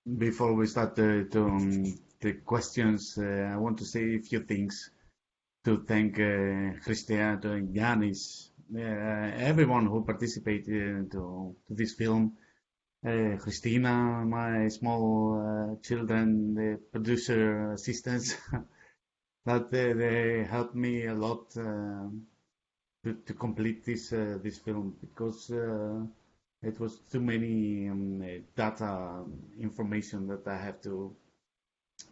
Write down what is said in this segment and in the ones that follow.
Before we start the questions, I want to say a few things to thank Cristiano and Yannis, everyone who participated to this film. Christina, my small children, the producer assistants, that they helped me a lot to complete this film because it was too many data information that I have to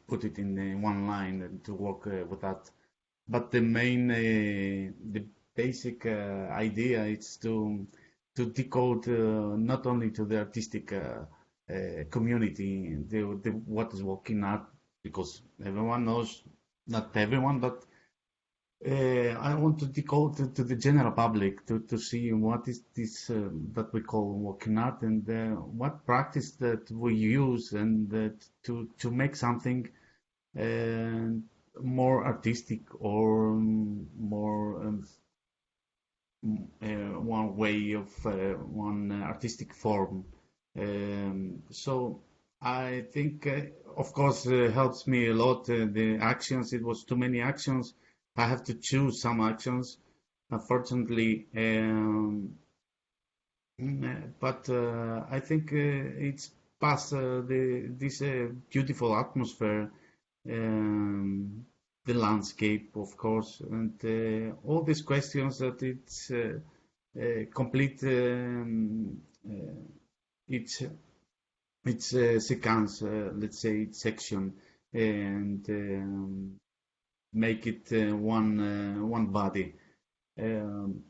put it in one line and to work with that. But the basic idea is to decode not only to the artistic community the what is working art, because everyone knows, not everyone, but I want to decode to the general public to see what is this that we call working art, and what practice that we use, and to make something uh, more artistic, or more one way of one artistic form. So I think, of course, helps me a lot. The actions, it was too many actions. I have to choose some actions, unfortunately. But I think it's past this beautiful atmosphere, the landscape, of course, and all these questions that it's complete each sequence, let's say each section, and make it one body. Um,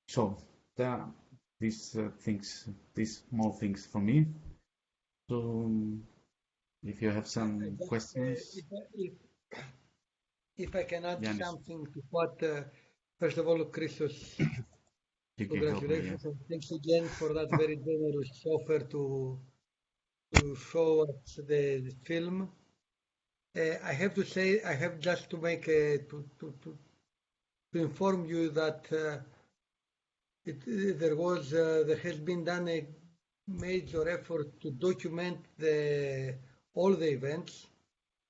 so there are these things, these small things for me. So if you have some Just, questions, if I can add Yanis, something to what, first of all, Christos, you can help me. Yeah. congratulations and thanks again for that very generous offer to show us the film. I have to say, I have just to make to inform you that there has been done a major effort to document all the events.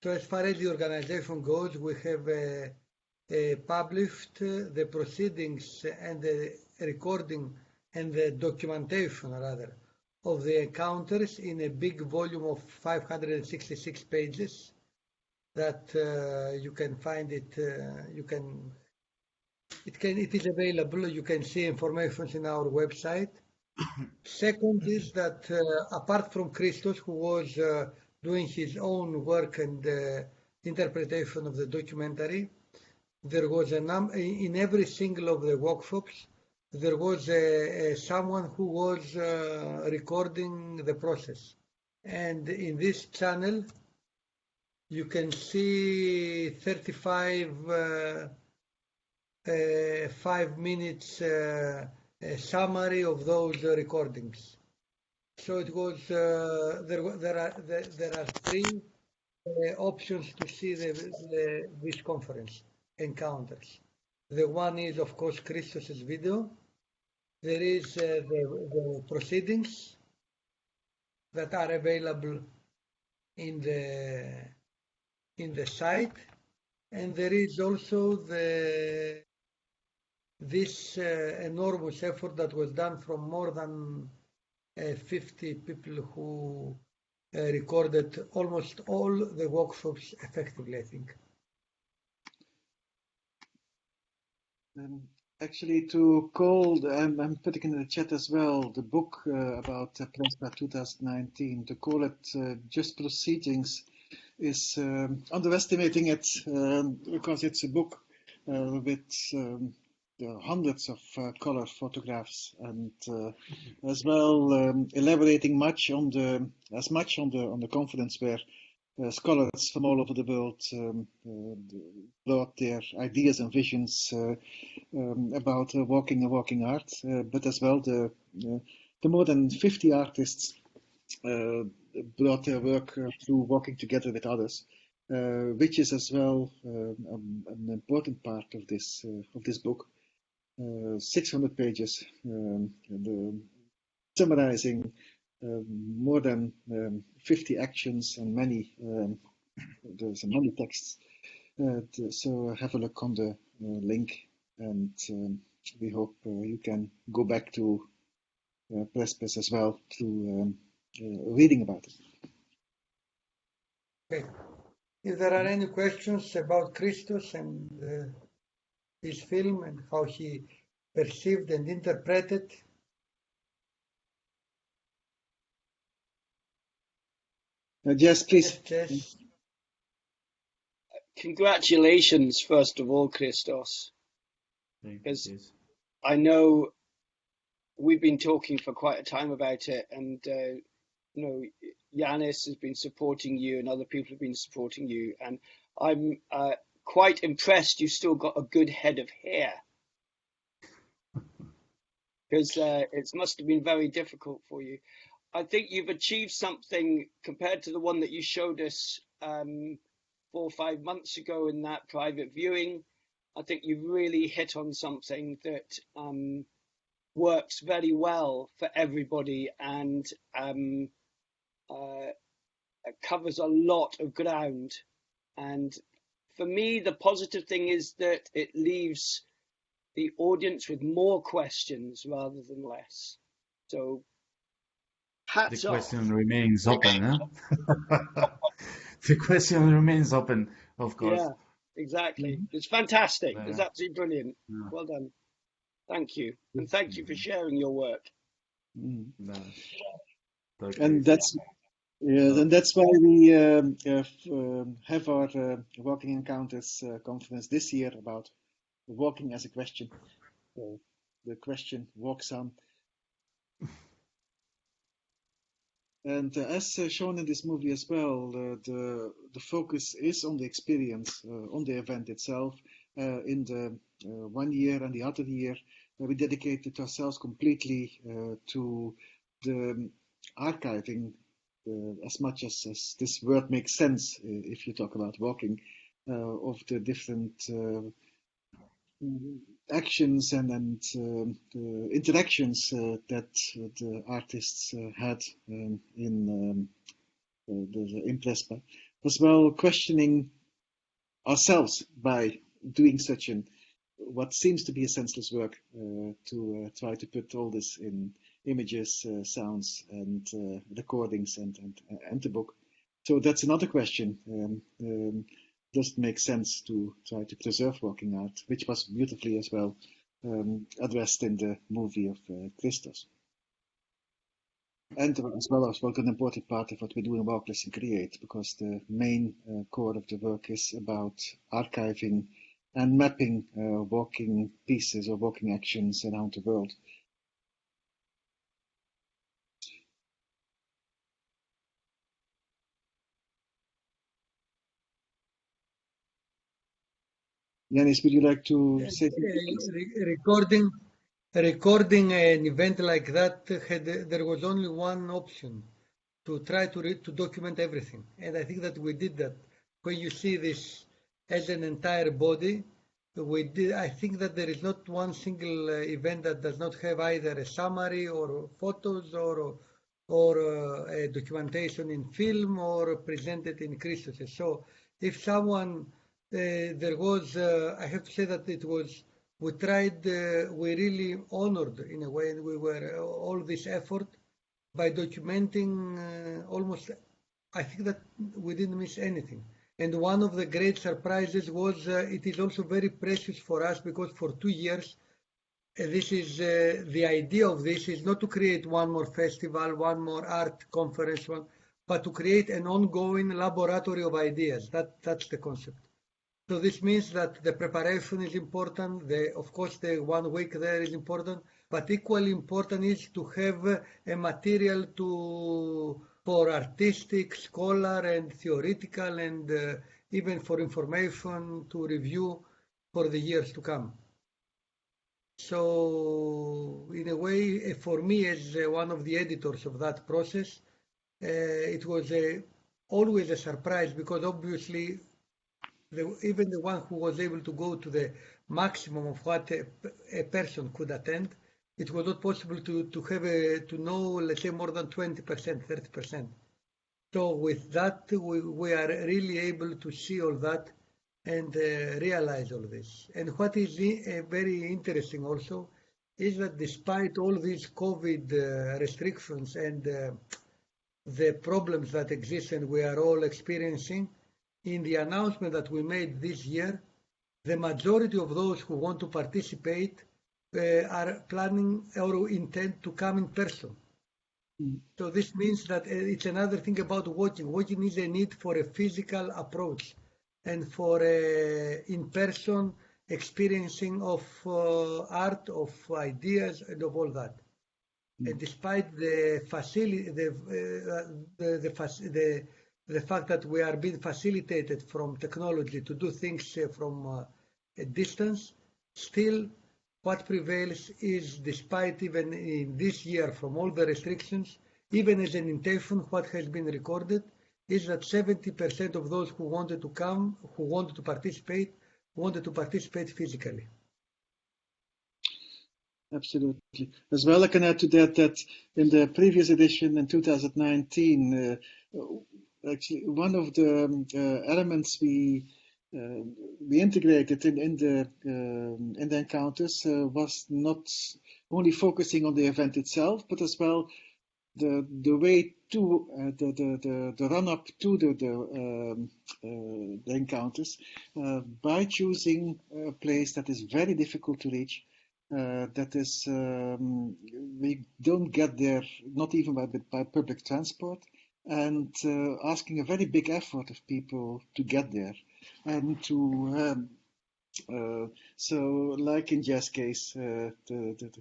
So as far as the organization goes, we have published the proceedings and the recording and the documentation, rather, of the encounters in a big volume of 566 pages that you can find it, it is available. You can see information in our website. Second is that apart from Christos, who was doing his own work and interpretation of the documentary, there was in every single of the workshops, there was someone who was recording the process. And in this channel, you can see 35 5 minutes summary of those recordings. So it was there are three options to see this conference encounters. The one is, of course, Christos's video. There is the proceedings that are available in the site, and there is also this enormous effort that was done from more than 50 people who recorded almost all the workshops effectively, I think. Actually, to call, I'm putting in the chat as well, the book about Prespa 2019, to call it just proceedings is underestimating it, because it's a book with hundreds of color photographs, and as well elaborating on the conference, where scholars from all over the world brought their ideas and visions about walking art, but as well the more than 50 artists brought their work through working together with others, which is as well an important part of this book. 600 pages, summarizing more than 50 actions and there's many texts. So have a look on the link, and we hope you can go back to Prespa as well through reading about it. Okay. If there are any questions about Christos and his film and how he perceived and interpreted. Yes, please. Yes. Congratulations, first of all, Christos, because I know we've been talking for quite a time about it, and Yannis has been supporting you, and other people have been supporting you, and I'm quite impressed. You still got a good head of hair, because it must have been very difficult for you. I think you've achieved something compared to the one that you showed us 4 or 5 months ago in that private viewing. I think you've really hit on something that works very well for everybody, and covers a lot of ground. And for me, the positive thing is that it leaves the audience with more questions rather than less. So hats the off. question remains open, huh? The question remains open, of course. Yeah, exactly. It's fantastic. Yeah. It's absolutely brilliant. Yeah. Well done. Thank you. And thank you for sharing your work. No. And that's and that's why we have our Walking Encounters conference this year about walking as a question. The question walks on. And as shown in this movie as well, the focus is on the experience, on the event itself. In the 1 year and the other year, we dedicated ourselves completely to the archiving, as much as this word makes sense if you talk about walking, of the different actions and interactions that the artists had in Prespa, as well questioning ourselves by doing such what seems to be a senseless work to try to put all this in images, sounds, and recordings and the book. So that's another question. Does it make sense to try to preserve walking art, which was beautifully as well addressed in the movie of Christos. And as well as an important part of what we do in Walk, Listen, Create, because the main core of the work is about archiving and mapping walking pieces or walking actions around the world. Yannis, would you like to say something? Recording an event like that, there was only one option, to try to document everything. And I think that we did that. When you see this as an entire body, I think that there is not one single event that does not have either a summary or photos or a documentation in film or presented in Christos. So if someone, there was, I have to say that we tried, we really honored in a way, and we were all this effort by documenting almost, I think that we didn't miss anything. And one of the great surprises was it is also very precious for us because for 2 years, this is the idea of this is not to create one more festival, one more art conference, but to create an ongoing laboratory of ideas. That's the concept. So this means that the preparation is important. Of course, the 1 week there is important, but equally important is to have a material for artistic, scholar, and theoretical, and even for information to review for the years to come. So, in a way, for me, as one of the editors of that process, it was always a surprise because obviously, even the one who was able to go to the maximum of what a person could attend, it was not possible to have to know, let's say, more than 20%, 30%. So with that, we are really able to see all that and realize all this. And what is very interesting also is that despite all these COVID restrictions and the problems that exist and we are all experiencing, in the announcement that we made this year, the majority of those who want to participate are planning or intend to come in person. So this means that it's another thing about walking. Walking is a need for a physical approach and for in-person experiencing of art, of ideas, and of all that. And despite the facility, the fact that we are being facilitated from technology to do things from a distance, still what prevails is, despite even in this year from all the restrictions, even as an intention, what has been recorded is that 70% of those who wanted to come, who wanted to participate physically. Absolutely. As well, I can add to that in the previous edition in 2019, actually one of the elements we integrated in the encounters was not only focusing on the event itself, but as well the way to the run up to the encounters by choosing a place that is very difficult to reach. That is, we don't get there, not even by public transport, and asking a very big effort of people to get there. And to, so like in Jeff's case,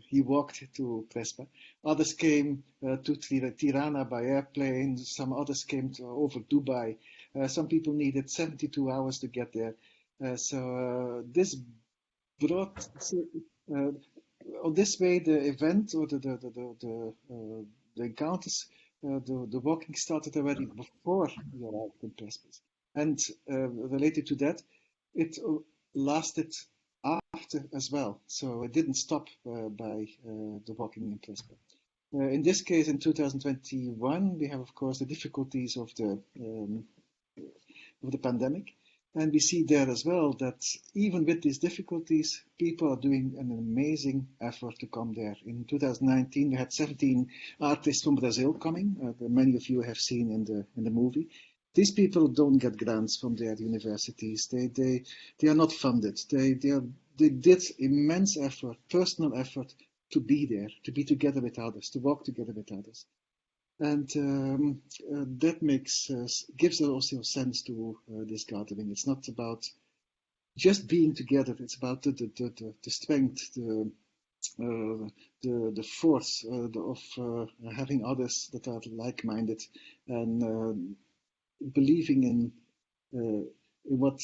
he walked to Prespa. Others came to Tirana by airplane. Some others came over Dubai. Some people needed 72 hours to get there. This brought... on this way, the event or the encounters, the walking started already before we arrived in Prespa. And related to that, it lasted after as well. So it didn't stop by the walking in Prespa. In this case, in 2021, we have, of course, the difficulties of the pandemic. And we see there as well that even with these difficulties, people are doing an amazing effort to come there. In 2019, we had 17 artists from Brazil coming. Many of you have seen in the movie. These people don't get grants from their universities. They are not funded. They did immense effort, personal effort, to be there, to be together with others, to walk together with others. And that gives also a sense to this gathering. It's not about just being together. It's about the strength, the force of having others that are like-minded and believing in what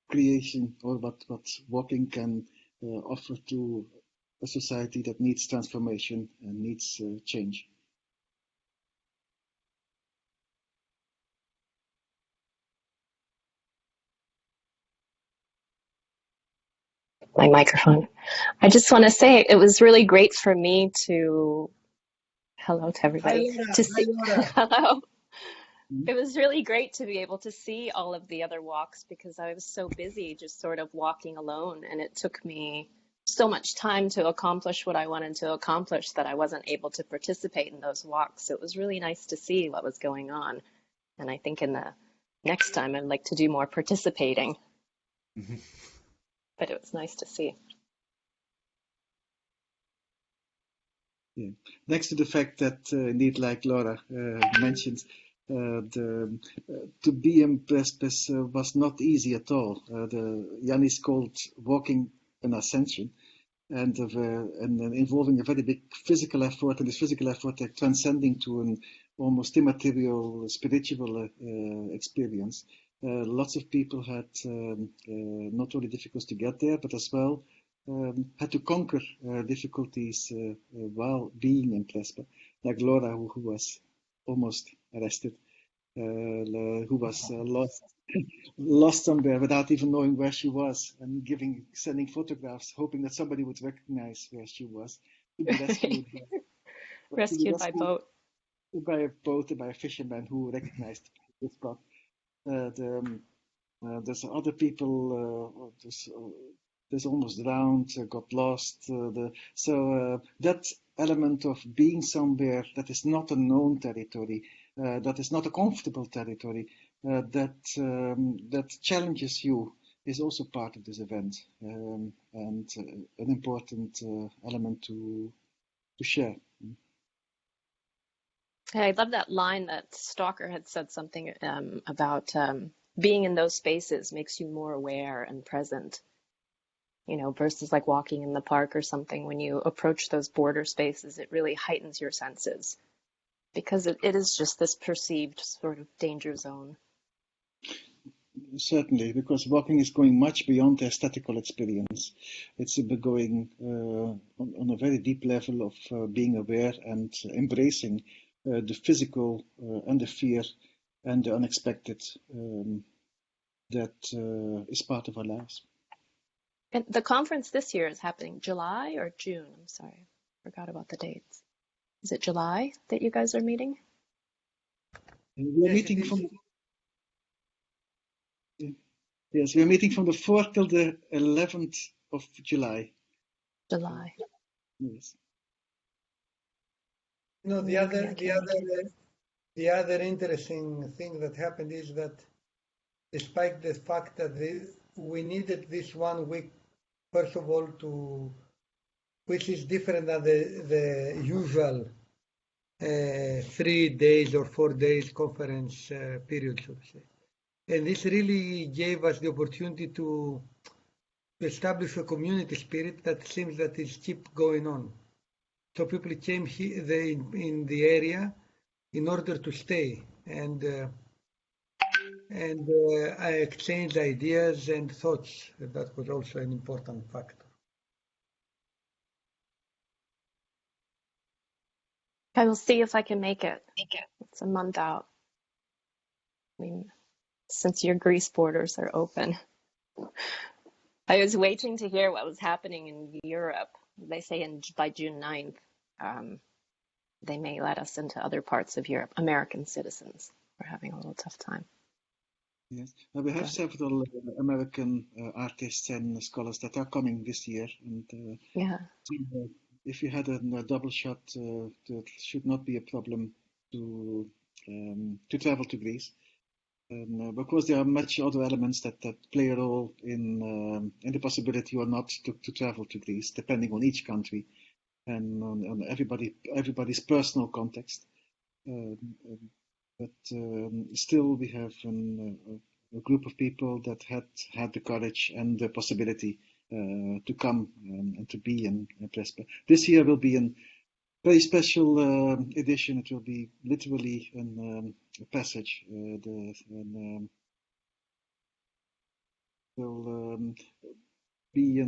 creation or what walking can offer to a society that needs transformation and needs change. My microphone. I just want to say it was really great for me to, hello to everybody, Hi, to see, Laura. hello. It was really great to be able to see all of the other walks because I was so busy just sort of walking alone, and it took me so much time to accomplish what I wanted to accomplish that I wasn't able to participate in those walks. So it was really nice to see what was going on. And I think in the next time I'd like to do more participating. But it was nice to see. Yeah. Next to the fact that, indeed, like Laura mentioned, to be in Prespa was not easy at all. Yannis called walking an ascension, and involving a very big physical effort, and this physical effort transcending to an almost immaterial spiritual experience. Lots of people had not only difficulties to get there, but as well had to conquer difficulties while being in Prespa, like Laura, who was almost arrested, who was lost somewhere without even knowing where she was, and sending photographs, hoping that somebody would recognize where she was. to be rescued Rescued by boat. by a boat, by a fisherman who recognized the spot. There's other people. There's almost drowned, got lost. That element of being somewhere that is not a known territory, that is not a comfortable territory, that challenges you, is also part of this event, and an important element to share. I love that line that Stalker had said something about being in those spaces makes you more aware and present, versus like walking in the park or something. When you approach those border spaces, it really heightens your senses because it is just this perceived sort of danger zone. Certainly, because walking is going much beyond the aesthetical experience. It's going on a very deep level of being aware and embracing the physical and the fear and the unexpected that is part of our lives. And the conference this year is happening July or June? I'm sorry, I forgot about the dates. Is it July that you guys are meeting? We're meeting from Yes, we're meeting from the 4th till the 11th of July. July. Yes. The other interesting thing that happened is that despite the fact that we needed this 1 week, first of all, which is different than the usual 3 days or 4 days conference period, so to say. And this really gave us the opportunity to establish a community spirit that seems that is keep going on. So people came here in the area in order to stay and I exchanged ideas and thoughts. That was also an important factor. I will see if I can make it. It's a month out. I mean, since your Greece borders are open. I was waiting to hear what was happening in Europe. They say by June 9th, they may let us into other parts of Europe. American citizens. We're having a little tough time. Yes, we have several American artists and scholars that are coming this year. And if you had a double shot, that should not be a problem to travel to Greece. Because there are much other elements that play a role in the possibility or not to travel to Greece, depending on each country and on everybody's personal context. But still, we have a group of people that had the courage and the possibility to come and to be in Prespa. This year will be a very special edition. It will be literally a passage. Will be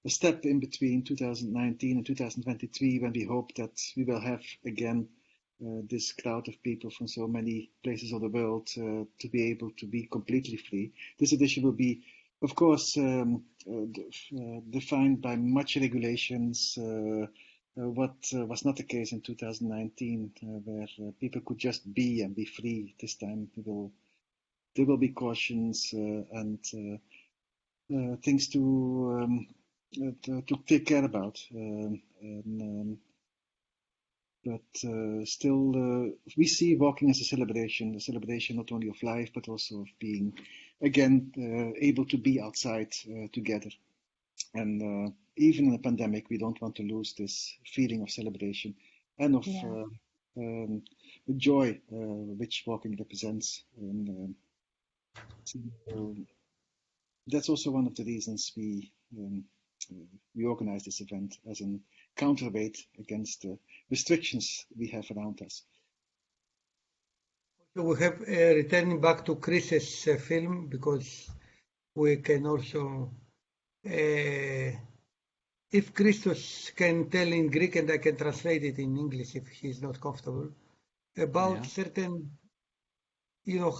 a step in between 2019 and 2023 when we hope that we will have again this crowd of people from so many places of the world to be able to be completely free. This edition will be, of course, defined by much regulations, what was not the case in 2019, where people could just be and be free. This time there will be cautions and things to take care about. But still, we see walking as a celebration not only of life, but also of being, again, able to be outside together. And even in a pandemic, we don't want to lose this feeling of celebration and of joy, which walking represents. And that's also one of the reasons we organize this event as a counterweight against the restrictions we have around us. So we have returning back to Chris's film, because we can also, if Christos can tell in Greek and I can translate it in English if he's not comfortable, about certain,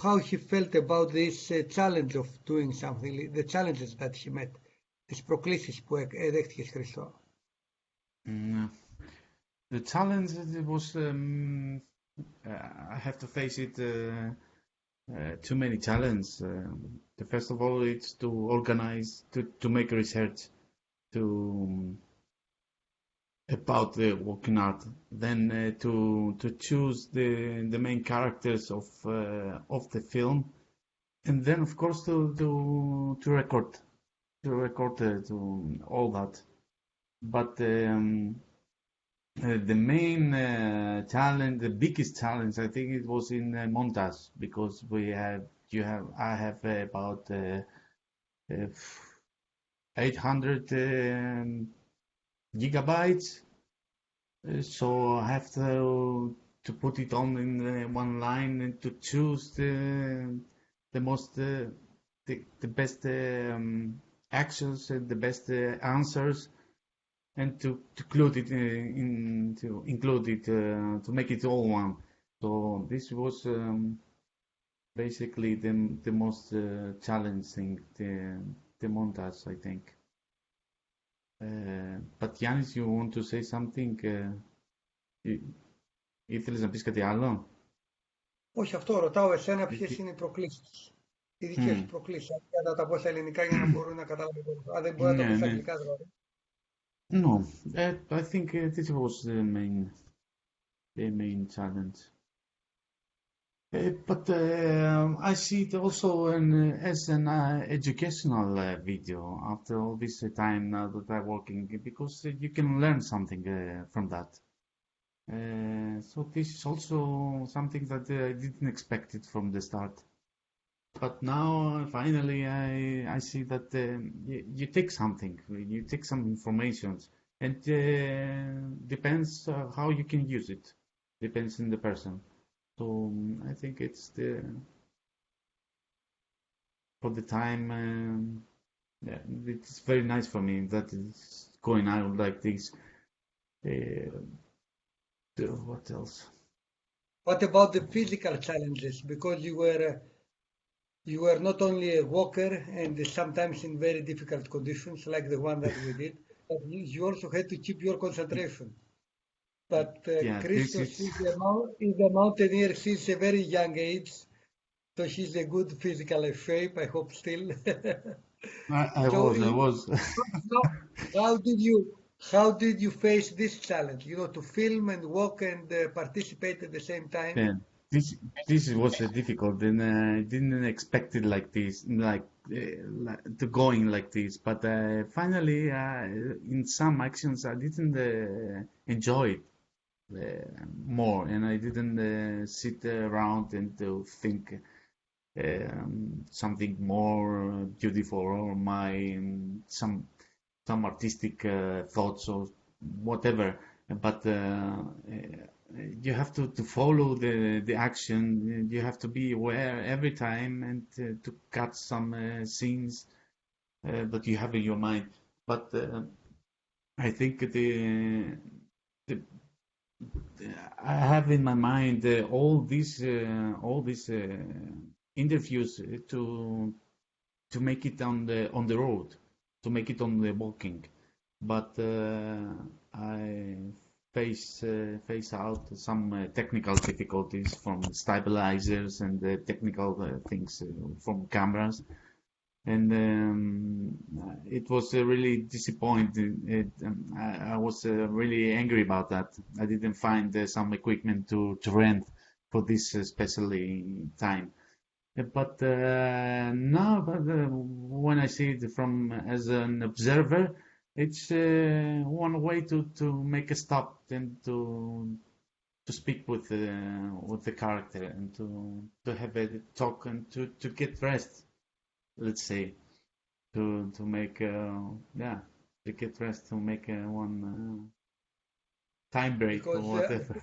how he felt about this challenge of doing something, the challenges that he met, τις προκλήσεις που έδεχτηκε Χριστό. Mm, the challenge it was I have to face it too many challenges. The first of all, it's to organize to make research to about the walking art. Then to choose the main characters of the film, and then of course to record to all that. But the main challenge, the biggest challenge, I think it was in montage because I have about 800 gigabytes, so I have to put it on in one line and to choose the most the best actions and the best answers and to include it to include it to make it all one. So this was basically the most challenging the montage, I think. But Yannis, you want to say something? Ήθελες να πεις κάτι άλλο? Όχι, αυτό ρωτάω εσένα ποιες είναι οι προκλήσεις. Οι δικές σου προκλήσεις. Για να τα πω στα ελληνικά για να μπορούν να καταλάβουν. Αν δεν μπορεί να το πει στα αγγλικά δηλαδή. No, I think this was the main challenge. But I see it also as an educational video after all this time now that I'm working, because you can learn something from that. So this is also something that I didn't expect it from the start. But now finally I see that you take something, you take some information, and depends how you can use it. Depends on the person. So I think it's for the time. Yeah, it's very nice for me that it's going out like this. What else? What about the physical challenges? Because you were not only a walker and sometimes in very difficult conditions like the one that we did, but you also had to keep your concentration. But Yeah, Christos is a mountaineer since a very young age, so she's a good physical shape, I hope still. I was. How did you face this challenge? You know, to film and walk and participate at the same time. Yeah, this was difficult, and I didn't expect it like this, like to going like this. But finally, in some actions, I didn't enjoy it more, and I didn't sit around and to think something more beautiful or some artistic thoughts or whatever. But you have to follow the action. You have to be aware every time and to cut some scenes that you have in your mind. But I think I have in my mind all these interviews to make it on the road, to make it on the walking. But I face out some technical difficulties from stabilizers and technical things from cameras, and it was really disappointing. I was really angry about that. I didn't find some equipment to rent for this especially time. But now, when I see it from as an observer, it's one way to make a stop and to speak with the character and to have a talk and to get rest. Let's say to make to get rest, to make one time break or whatever.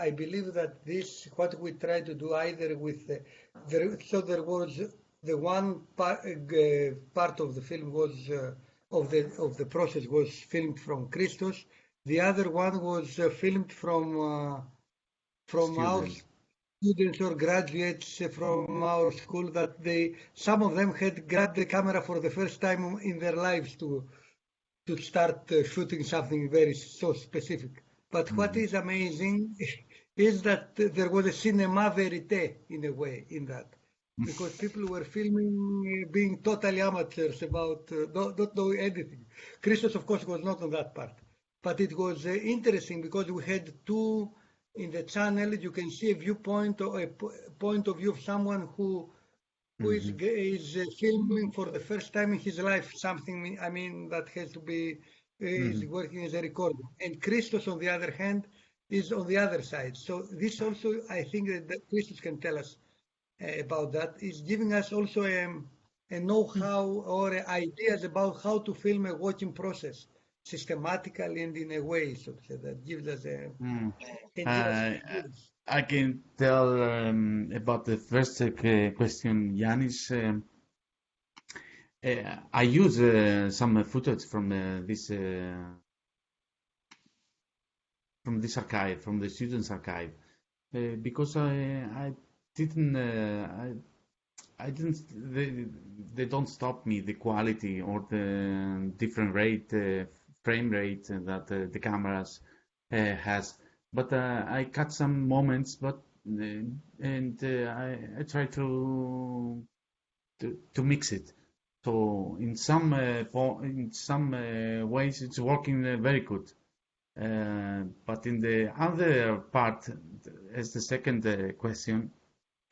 I believe that this what we try to do either with so there was the one part of the film was of the process was filmed from Christos, the other one was filmed from our students or graduates from our school that some of them had grabbed the camera for the first time in their lives to to start shooting something very so specific. But what is amazing is that there was a cinema verite in a way in that, because people were filming being totally amateurs about not knowing anything. Christos, of course, was not on that part, but it was interesting because we had two in the channel. You can see a viewpoint or a point of view of someone who is filming for the first time in his life something, I mean, that has to be is working as a recorder. And Christos, on the other hand, is on the other side. So this also, I think that Christos can tell us about that, is giving us also a know-how or ideas about how to film a working process systematically and in a way, so to say, that gives us a can give us ideas. I can tell about the first question, Yannis. I use some footage from this archive, from the students' archive, because I didn't I didn't they don't stop me the quality or the different rate frame rate that the cameras has, but I cut some moments, but and I try to mix it. So in some ways it's working very good. But in the other part, as the second question,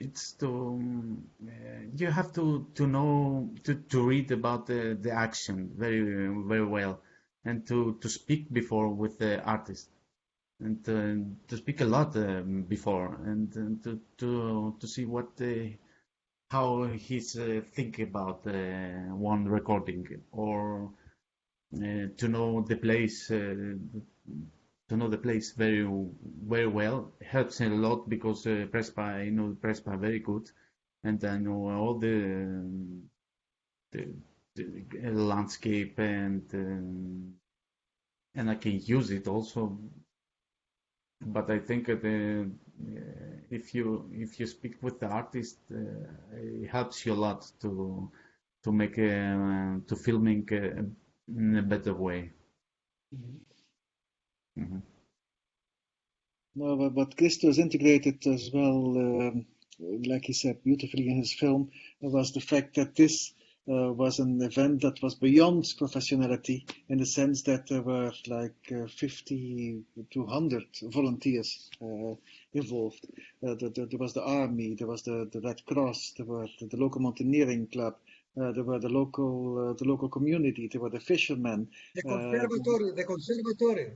it's you have to know to read about the action very well, and to speak before with the artist, and to speak a lot before, and to see what how he's think about one recording, or to know the place. To know the place very well helps a lot, because Prespa, I know Prespa very good, and I know all the landscape, and I can use it also. But I think that if you speak with the artist, it helps you a lot to make to filming in a better way. No, but Christos integrated as well, like he said beautifully in his film, was the fact that this was an event that was beyond professionality, in the sense that there were like 50 to 100 volunteers involved. There was the army, there was the Red Cross, there were the local mountaineering club, there were the local community, there were the fishermen. The conservatory.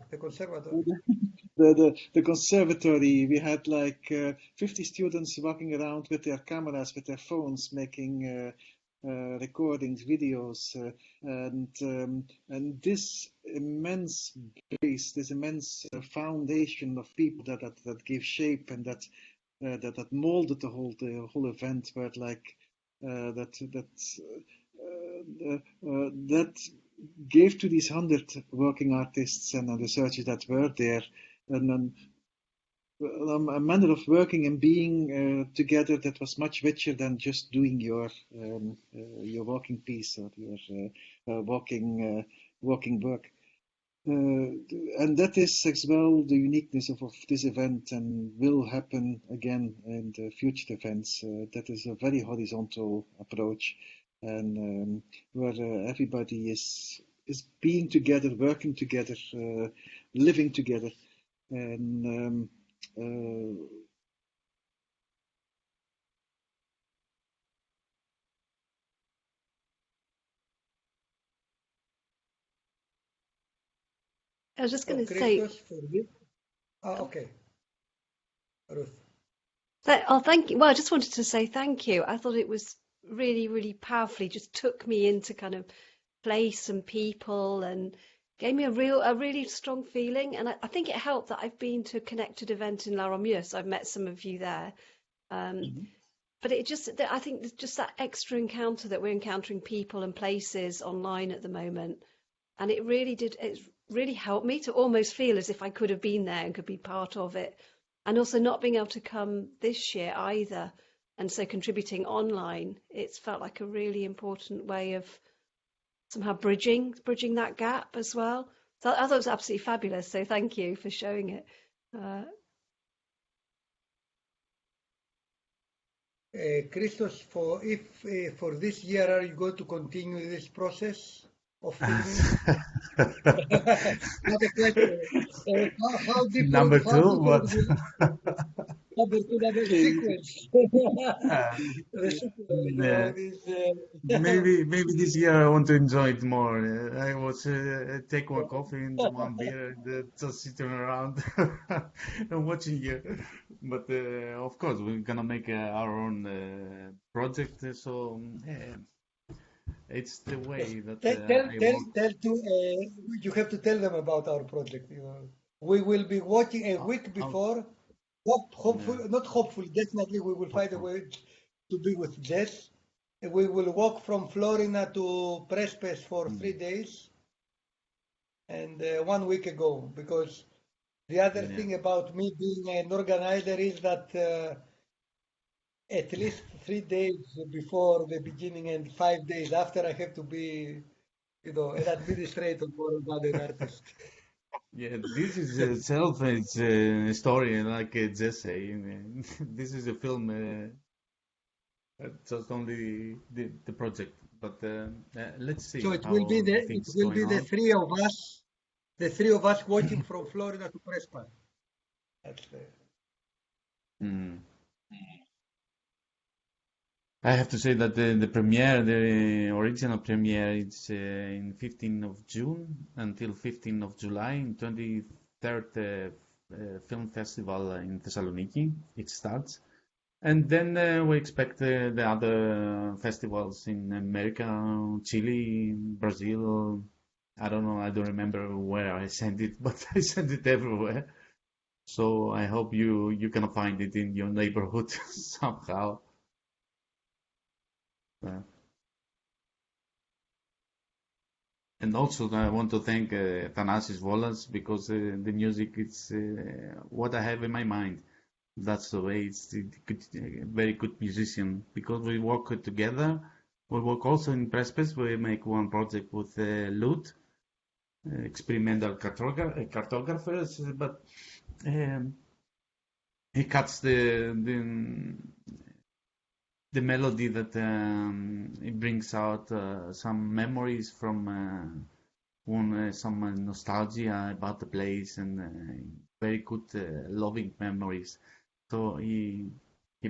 The conservatory. We had like 50 students walking around with their cameras, with their phones, making recordings, videos, and this immense base, this immense foundation of people that gave shape, and that molded the whole event, were like that gave to these 100 working artists and researchers that were there, and a manner of working and being together that was much richer than just doing your walking piece, or your walking work. And that is as well the uniqueness of this event, and will happen again in the future events. That is a very horizontal approach, and where everybody is being together, working together, living together, and I was just going to say. Christos, for you. Okay. Ruth. Thank you. Well, I just wanted to say thank you. I thought it was really, really powerfully, just took me into kind of place and people, and gave me a really strong feeling. And I think it helped that I've been to a connected event in La Romue, so I've met some of you there. But I think just that extra encounter, that we're encountering people and places online at the moment, and it really helped me to almost feel as if I could have been there and could be part of it. And also not being able to come this year either, and so contributing online, it's felt like a really important way of somehow bridging that gap as well. So I thought it was absolutely fabulous. So thank you for showing it. Christos, for this year, are you going to continue this process of filming? Another question. How Number how two, different what? will number sequence? Uh, The sequel, yeah. this, Maybe this year I want to enjoy it more. I was take one coffee and one beer and just sitting around and watching you. But of course, we're gonna make our own project. So it's the way that I work. you have to tell them about our project. You know, we will be watching a week How, before. yeah, Hopefully, not hopefully, definitely we will find a hopeful. way to be with Jess. We will walk from Florida to Prespa for Mm, 3 days and 1 week ago. Because the other yeah. thing about me being an organizer is that at least 3 days before the beginning and 5 days after, I have to be, an administrator more than an artist. Yeah, this is self it's story like just say. This is a film, just only the project. But let's So see it will be how the it things will going be on. the three of us walking from Florida to Prespa. That's the, Mm. I have to say that the premiere, the original premiere, it's in 15th of June until 15th of July in 23rd Film Festival in Thessaloniki. It starts. And then we expect the other festivals in America, Chile, Brazil. I don't know, I don't remember where I sent it, but I sent it everywhere. So I hope you can find it in your neighborhood somehow. Uh, and also I want to thank Thanasis Volas because the music is what I have in my mind. That's the way it's a good, very good musician because we work together. We work also in Prespes. We make one project with Lute, experimental cartographers, but um, he cuts the melody that it brings out some memories from some nostalgia about the place and very good loving memories. So he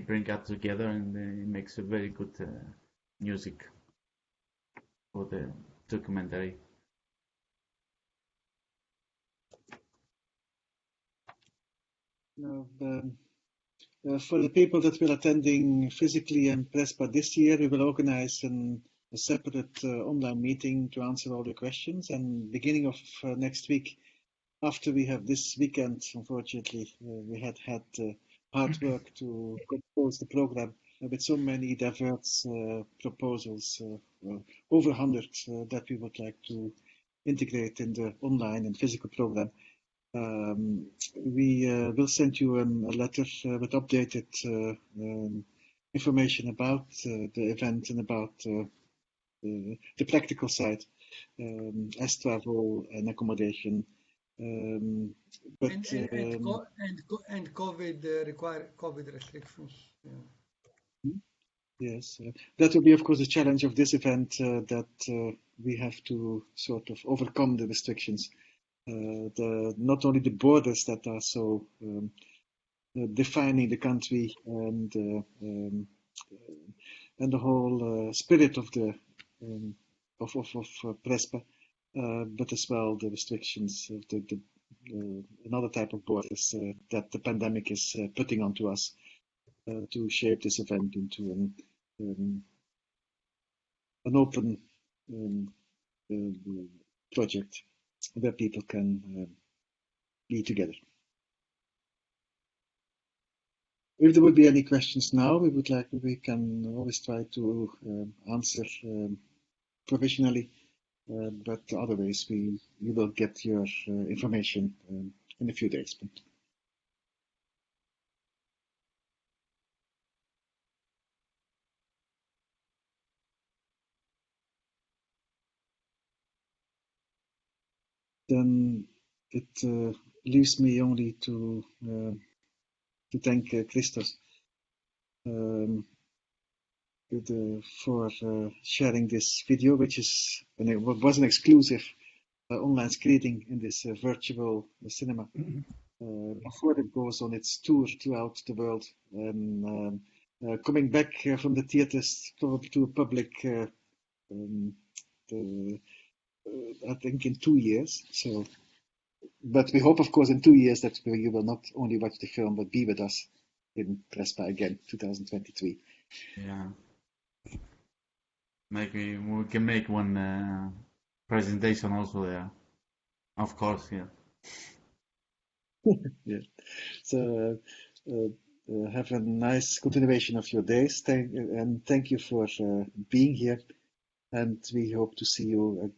bring that together and he makes a very good music for the documentary. Now, for the people that will attending physically in Prespa this year, we will organize a separate online meeting to answer all the questions. And beginning of next week, after we have this weekend, unfortunately, we had hard work to compose the program with so many diverse proposals, over 100 that we would like to integrate in the online and physical program. We will send you a letter with updated information about the event and about the practical side, as travel and accommodation. But and COVID COVID restrictions. Yeah. yes, that will be, of course, the challenge of this event that we have to sort of overcome the restrictions. Not only the borders that are so defining the country and the whole spirit of the of Prespa, but as well the restrictions of the another type of borders that the pandemic is putting onto us to shape this event into an open project where people can be together. If there would be any questions now, we can always try to answer provisionally, but otherwise we will get your information in a few days. then it leaves me only to thank Christos for sharing this video, which was an exclusive online screening in this virtual cinema. Before it goes on its tour throughout the world, and coming back from the theaters to a public, I think in 2 years. So, but we hope, of course, in 2 years that you will not only watch the film but be with us in Prespa again, 2023. Yeah. Maybe we can make one presentation also there. Of course, yeah. Yeah. So have a nice continuation of your days. Thank you for being here, and we hope to see you